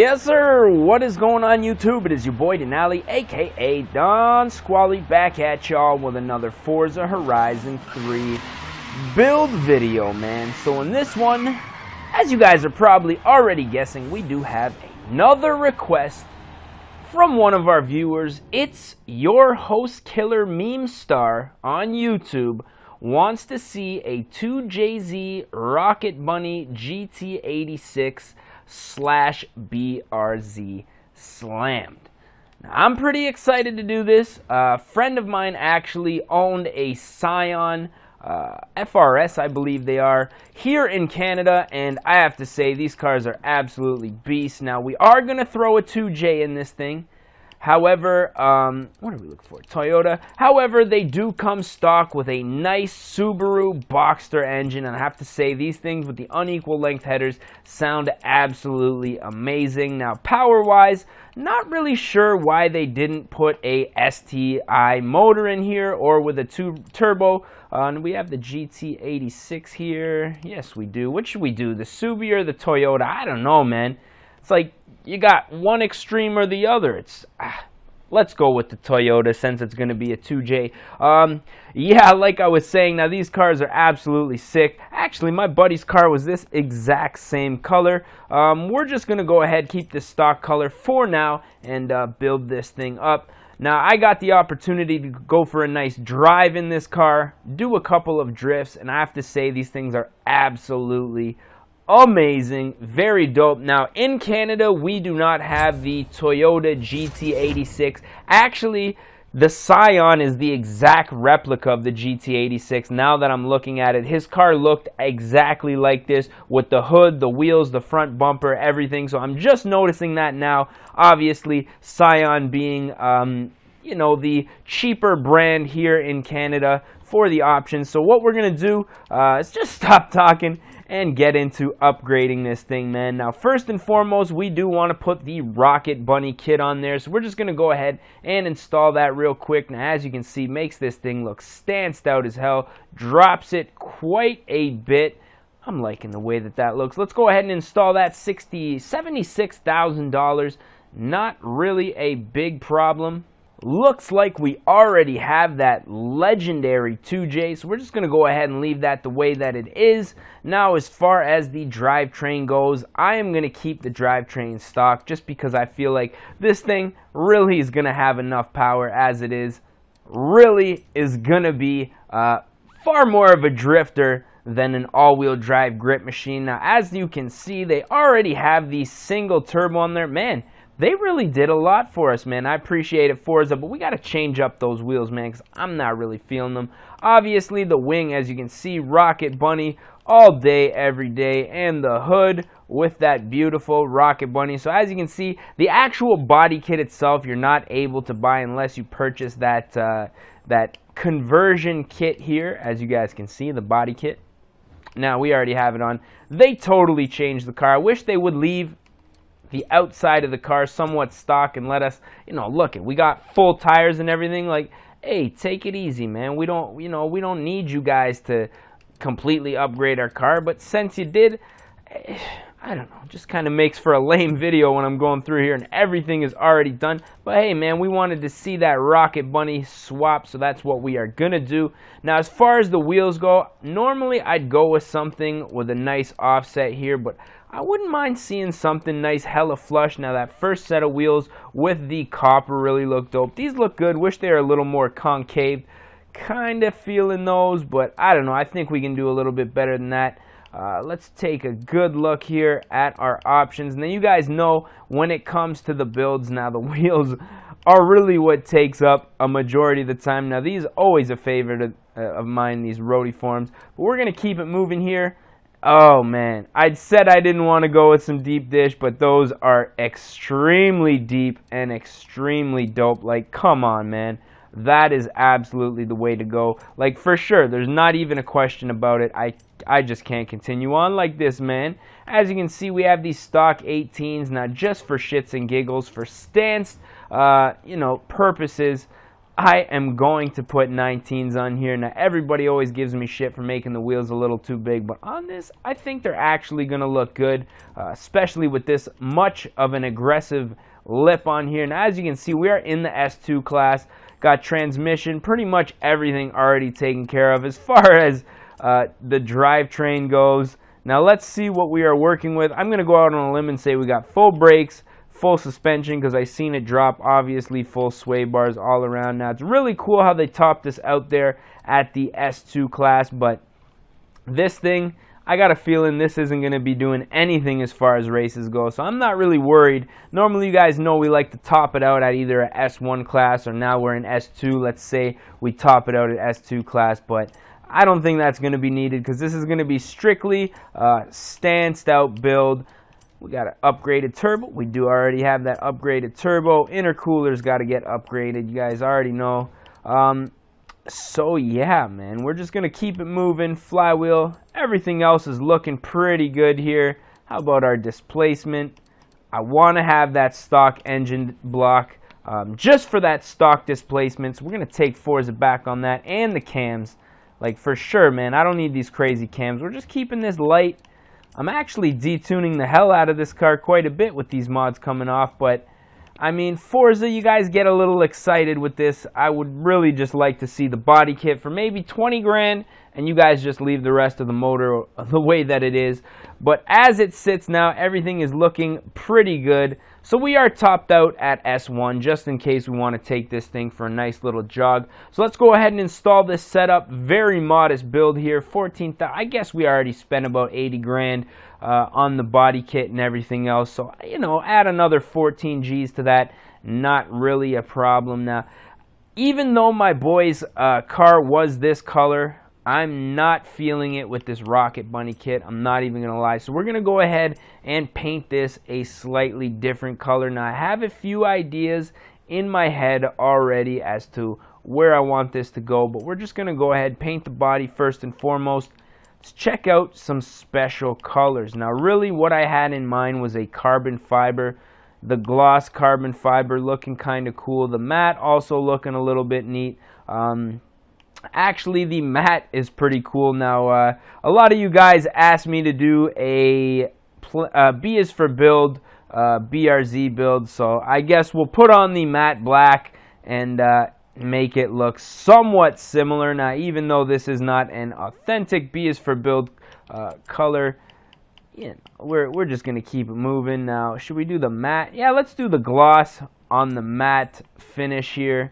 Yes, sir. What is going on, YouTube? It is your boy Denali, aka Don Squally, back at y'all with another Forza Horizon 3 build video, man. So in this one, as you guys are probably already guessing, we do have another request from one of our viewers. It's your host killer meme star on YouTube wants to see a 2JZ Rocket Bunny GT86 / BRZ slammed. Now, I'm pretty excited to do this. A friend of mine actually owned a Scion FRS, I believe they are, here in Canada, and I have to say these cars are absolutely beasts. Now, we are going to throw a 2J in this thing. However, what are we looking for? Toyota. However, they do come stock with a nice Subaru Boxster engine, and I have to say these things with the unequal length headers sound absolutely amazing. Now, power-wise, not really sure why they didn't put a STI motor in here or with a turbo. And we have the GT86 here. Yes, we do. What should we do? The Subi or the Toyota? I don't know, man. It's like you got one extreme or the other. Let's go with the Toyota since it's going to be a 2J. Yeah, like I was saying, now these cars are absolutely sick. Actually, my buddy's car was this exact same color. We're just going to go ahead, keep this stock color for now, and build this thing up. Now, I got the opportunity to go for a nice drive in this car, do a couple of drifts, and I have to say these things are absolutely amazing, very dope. Now, in Canada, we do not have the Toyota GT86. Actually, the Scion is the exact replica of the GT86. Now that I'm looking at it, his car looked exactly like this with the hood, the wheels, the front bumper, everything. So I'm just noticing that now. Obviously, Scion being, you know, the cheaper brand here in Canada for the options. So what we're going to do is just stop talking and get into upgrading this thing, man. Now, first and foremost, we do want to put the Rocket Bunny kit on there. So we're just going to go ahead and install that real quick. Now, as you can see, makes this thing look stanced out as hell. Drops it quite a bit. I'm liking the way that that looks. Let's go ahead and install that. $76,000. Not really a big problem. Looks like we already have that legendary 2J, so we're just going to go ahead and leave that the way that it is. Now, as far as the drivetrain goes, I am going to keep the drivetrain stock just because I feel like this thing really is going to have enough power as it is. Really is going to be far more of a drifter than an all-wheel drive grip machine. Now, as you can see, they already have the single turbo on there. Man, they really did a lot for us, man. I appreciate it, Forza, but we got to change up those wheels, man, because I'm not really feeling them. Obviously, the wing, as you can see, Rocket Bunny all day, every day, and the hood with that beautiful Rocket Bunny. So as you can see, the actual body kit itself, you're not able to buy unless you purchase that, that conversion kit here. As you guys can see, the body kit. Now, we already have it on. They totally changed the car. I wish they would leave the outside of the car somewhat stock and let us, you know, look it. We got full tires and everything. Like, hey, take it easy, man. We don't, you know, we don't need you guys to completely upgrade our car. But since you did, I don't know, just kind of makes for a lame video when I'm going through here and everything is already done. But hey, man, we wanted to see that Rocket Bunny swap, so that's what we are gonna do. Now, as far as the wheels go, normally I'd go with something with a nice offset here, but I wouldn't mind seeing something nice, hella flush. Now, that first set of wheels with the copper really look dope. These look good. Wish they were a little more concave. Kind of feeling those, but I don't know. I think we can do a little bit better than that. Let's take a good look here at our options. Now, you guys know when it comes to the builds, now the wheels are really what takes up a majority of the time. Now, these are always a favorite of mine, these roadie forms. But we're going to keep it moving here. Oh, man. I said I didn't want to go with some deep dish, but those are extremely deep and extremely dope. Like, come on, man. That is absolutely the way to go. Like, for sure, there's not even a question about it. I just can't continue on like this, man. As you can see, we have these stock 18s. Now, just for shits and giggles, for stance, you know, purposes, I am going to put 19s on here. Now, everybody always gives me shit for making the wheels a little too big, but on this, I think they're actually going to look good, especially with this much of an aggressive lip on here. Now, as you can see, we are in the S2 class. Got transmission, pretty much everything already taken care of as far as the drivetrain goes. Now, let's see what we are working with. I'm going to go out on a limb and say we got full brakes, full suspension, because I seen it drop, obviously full sway bars all around. Now, it's really cool how they topped this out there at the S2 class, but this thing, I got a feeling this isn't going to be doing anything as far as races go, so I'm not really worried. Normally, you guys know we like to top it out at either a S1 class, or now we're in S2. Let's say we top it out at S2 class, but I don't think that's going to be needed, because this is going to be strictly stanced out build. We got an upgraded turbo. We do already have that upgraded turbo. Intercooler's got to get upgraded. You guys already know. So yeah, man, we're just going to keep it moving. Flywheel. Everything else is looking pretty good here. How about our displacement? I want to have that stock engine block just for that stock displacement. So we're going to take Forza back on that, and the cams. Like, for sure, man. I don't need these crazy cams. We're just keeping this light. I'm actually detuning the hell out of this car quite a bit with these mods coming off, but I mean, Forza, you guys get a little excited with this. I would really just like to see the body kit for maybe 20 grand, and you guys just leave the rest of the motor the way that it is. But as it sits now, everything is looking pretty good. So we are topped out at S1, just in case we want to take this thing for a nice little jog. So let's go ahead and install this setup. Very modest build here, 14,000. I guess we already spent about 80 grand on the body kit and everything else. So, you know, add another 14 G's to that. Not really a problem. Now, even though my boy's car was this color, I'm not feeling it with this Rocket Bunny kit. I'm not even going to lie. So we're going to go ahead and paint this a slightly different color. Now, I have a few ideas in my head already as to where I want this to go, but we're just going to go ahead, paint the body first and foremost. Let's check out some special colors. Now, really what I had in mind was a carbon fiber. The gloss carbon fiber looking kind of cool. The matte also looking a little bit neat. Actually, the matte is pretty cool. Now, a lot of you guys asked me to do a B is for build, BRZ build, so I guess we'll put on the matte black and make it look somewhat similar. Now, even though this is not an authentic B is for build color, you know, we're just going to keep it moving. Now, should we do the matte? Yeah, let's do the gloss on the matte finish here.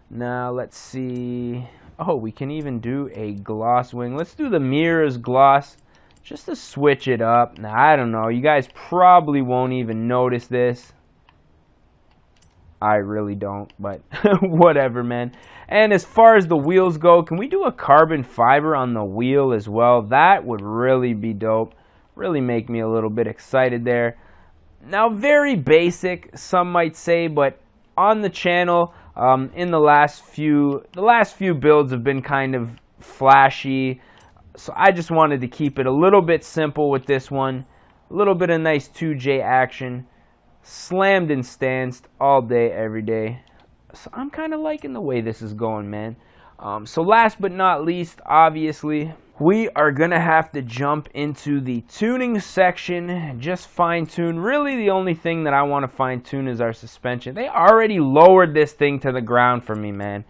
Now, let's see. Oh, we can even do a gloss wing. Let's do the mirrors gloss just to switch it up. Now, I don't know. You guys probably won't even notice this. I really don't, but whatever, man. And as far as the wheels go, can we do a carbon fiber on the wheel as well? That would really be dope. Really make me a little bit excited there. Now, very basic, some might say, but on the channel, in the last few builds have been kind of flashy, so I just wanted to keep it a little bit simple with this one. A little bit of nice 2J action, slammed and stanced all day, every day. So I'm kind of liking the way this is going, man. So last but not least, obviously, we are going to have to jump into the tuning section, just fine-tune. Really, the only thing that I want to fine-tune is our suspension. They already lowered this thing to the ground for me, man.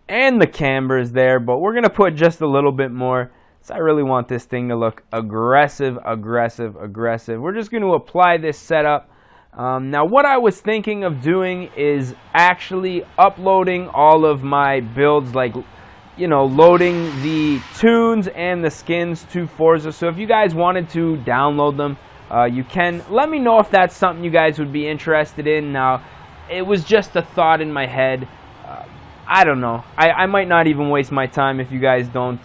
And the camber is there, but we're going to put just a little bit more. So I really want this thing to look aggressive, aggressive, aggressive. We're just going to apply this setup. Now, what I was thinking of doing is actually uploading all of my builds, like, you know, loading the tunes and the skins to Forza. So if you guys wanted to download them, you can. Let me know if that's something you guys would be interested in. Now, it was just a thought in my head. I don't know. I might not even waste my time if you guys don't,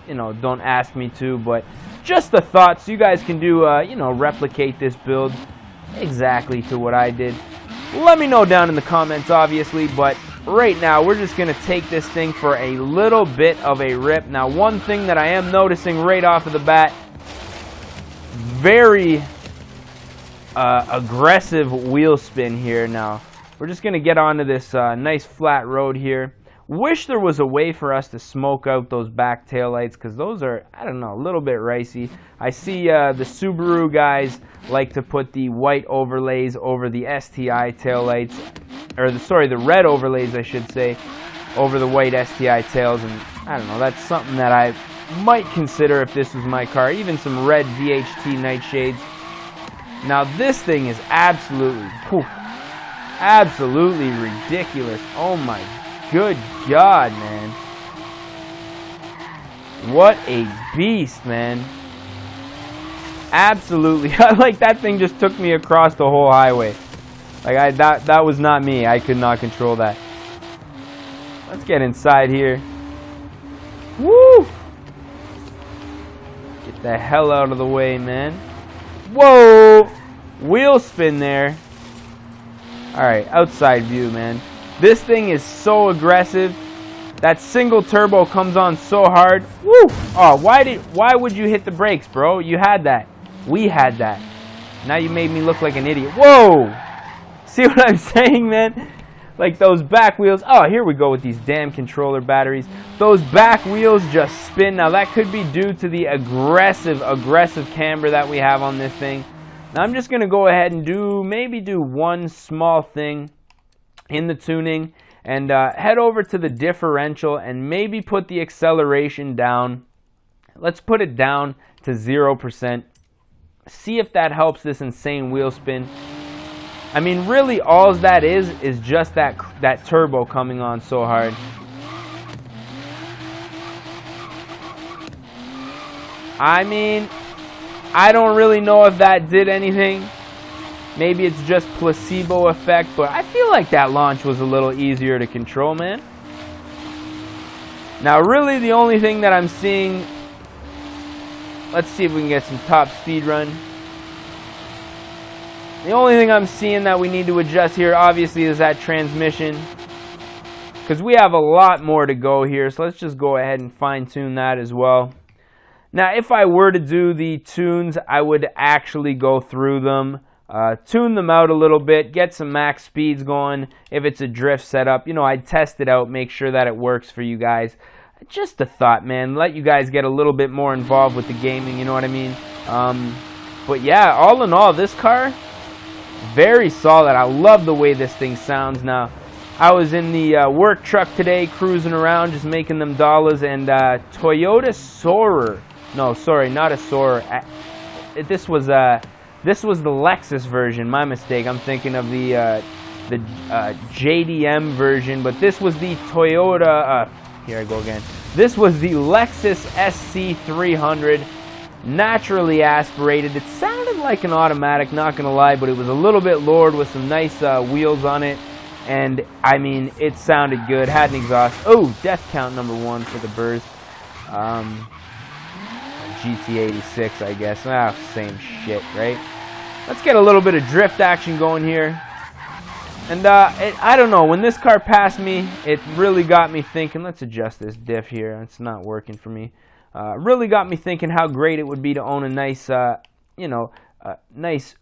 you know, don't ask me to. But just a thought, so you guys can do, you know, replicate this build exactly to what I did. Let me know down in the comments, obviously, but right now we're just going to take this thing for a little bit of a rip. Now, one thing that I am noticing right off of the bat, very aggressive wheel spin here. Now, we're just going to get onto this nice flat road here. Wish there was a way for us to smoke out those back taillights, because those are, I don't know, a little bit ricey. I see the Subaru guys like to put the white overlays over the STI taillights, or the red overlays, I should say, over the white STI tails, and I don't know, that's something that I might consider if this was my car. Even some red VHT nightshades. Now this thing is absolutely ridiculous. Oh my good God, man. What a beast, man. Absolutely. Like, that thing just took me across the whole highway. Like, that was not me. I could not control that. Let's get inside here. Woo! Get the hell out of the way, man. Whoa! Wheel spin there. Alright, outside view, man. This thing is so aggressive. That single turbo comes on so hard. Woo! Oh, why would you hit the brakes, bro? You had that. We had that. Now you made me look like an idiot. Whoa! See what I'm saying, man? Like those back wheels. Oh, here we go with these damn controller batteries. Those back wheels just spin. Now that could be due to the aggressive camber that we have on this thing. Now I'm just going to go ahead and maybe do one small thing in the tuning, and head over to the differential and maybe put the acceleration down. Let's put it down to 0%. See if that helps this insane wheel spin. I mean, really all that is just that turbo coming on so hard. I mean, I don't really know if that did anything. Maybe it's just placebo effect, but I feel like that launch was a little easier to control, man. Now, really the only thing that I'm seeing, let's see if we can get some top speed run. The only thing I'm seeing that we need to adjust here, obviously, is that transmission, because we have a lot more to go here, so let's just go ahead and fine-tune that as well. Now, if I were to do the tunes, I would actually go through them, tune them out a little bit, get some max speeds going. If it's a drift setup, you know, I'd test it out, make sure that it works for you guys. Just a thought, man. Let you guys get a little bit more involved with the gaming, you know what I mean? But yeah, all in all, this car, very solid. I love the way this thing sounds. Now, I was in the work truck today, cruising around, just making them dollars, and Toyota Soarer. No, sorry, not a Soarer. This was the Lexus version. My mistake. I'm thinking of the JDM version, but this was the Toyota. Here I go again. This was the Lexus SC300, naturally aspirated. It sounded like an automatic, not gonna lie, but it was a little bit lowered with some nice wheels on it, and I mean, it sounded good. Had an exhaust. Oh, death count #1 for the Burrs. GT86, I guess. Same shit, right? Let's get a little bit of drift action going here. And I don't know, when this car passed me, it really got me thinking. Let's adjust this diff here. It's not working for me. Really got me thinking how great it would be to own a nice, nice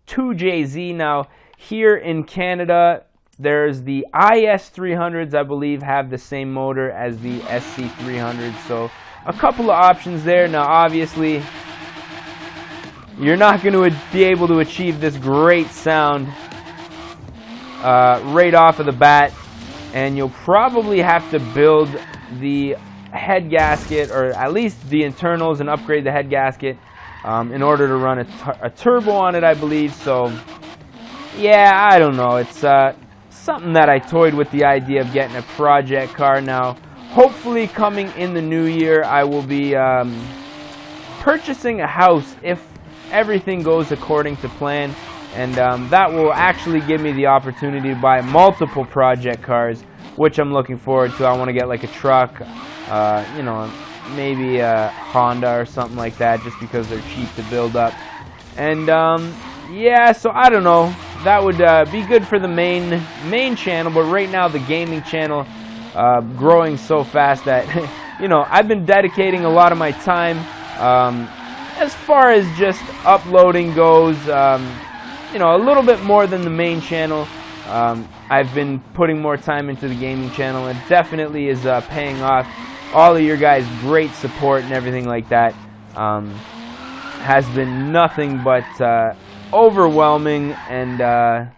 2JZ. Now, here in Canada, there's the IS300s, I believe, have the same motor as the SC300s. So, a couple of options there. Now, obviously, you're not going to be able to achieve this great sound right off of the bat, and you'll probably have to build the head gasket, or at least the internals, and upgrade the head gasket in order to run a turbo on it, I believe. So yeah, I don't know, it's something that I toyed with the idea of getting a project car. Now hopefully coming in the new year, I will be purchasing a house if everything goes according to plan. And that will actually give me the opportunity to buy multiple project cars, which I'm looking forward to. I want to get like a truck, you know, maybe a Honda or something like that, just because they're cheap to build up. And yeah, so I don't know. That would be good for the main channel, but right now the gaming channel growing so fast that you know, I've been dedicating a lot of my time as far as just uploading goes. You know, a little bit more than the main channel. I've been putting more time into the gaming channel. It definitely is paying off. All of your guys' great support and everything like that has been nothing but overwhelming and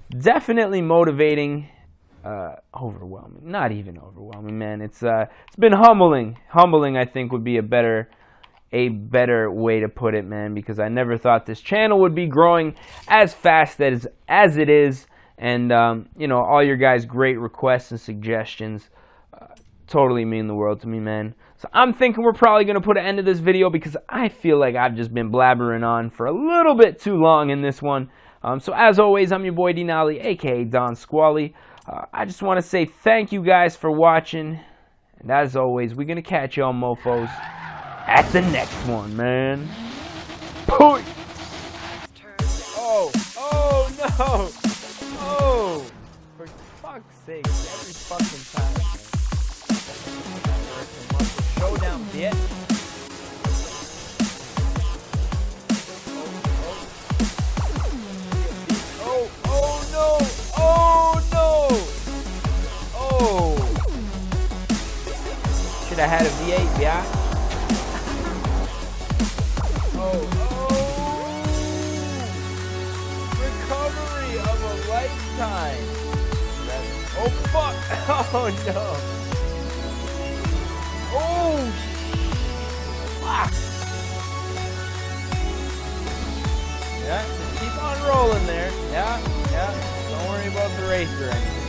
definitely motivating. Overwhelming, not even overwhelming, man. It's been humbling. Humbling, I think, would be a better way to put it, man, because I never thought this channel would be growing as fast as it is. And you know, all your guys' great requests and suggestions totally mean the world to me, man. So I'm thinking we're probably going to put an end to this video because I feel like I've just been blabbering on for a little bit too long in this one. So as always, I'm your boy Denali, aka Don Squally. I just want to say thank you guys for watching. And as always, we're going to catch y'all mofos at the next one, man. Peace. Oh no! Oh! For fuck's sake, every fucking time. Showdown, bitch. Oh no! Oh no! Oh! Should have had a V8, yeah? Recovery of a lifetime. Oh fuck! Oh no! Oh! Fuck! Yeah, just keep on rolling there. Yeah. Don't worry about the racer or anything.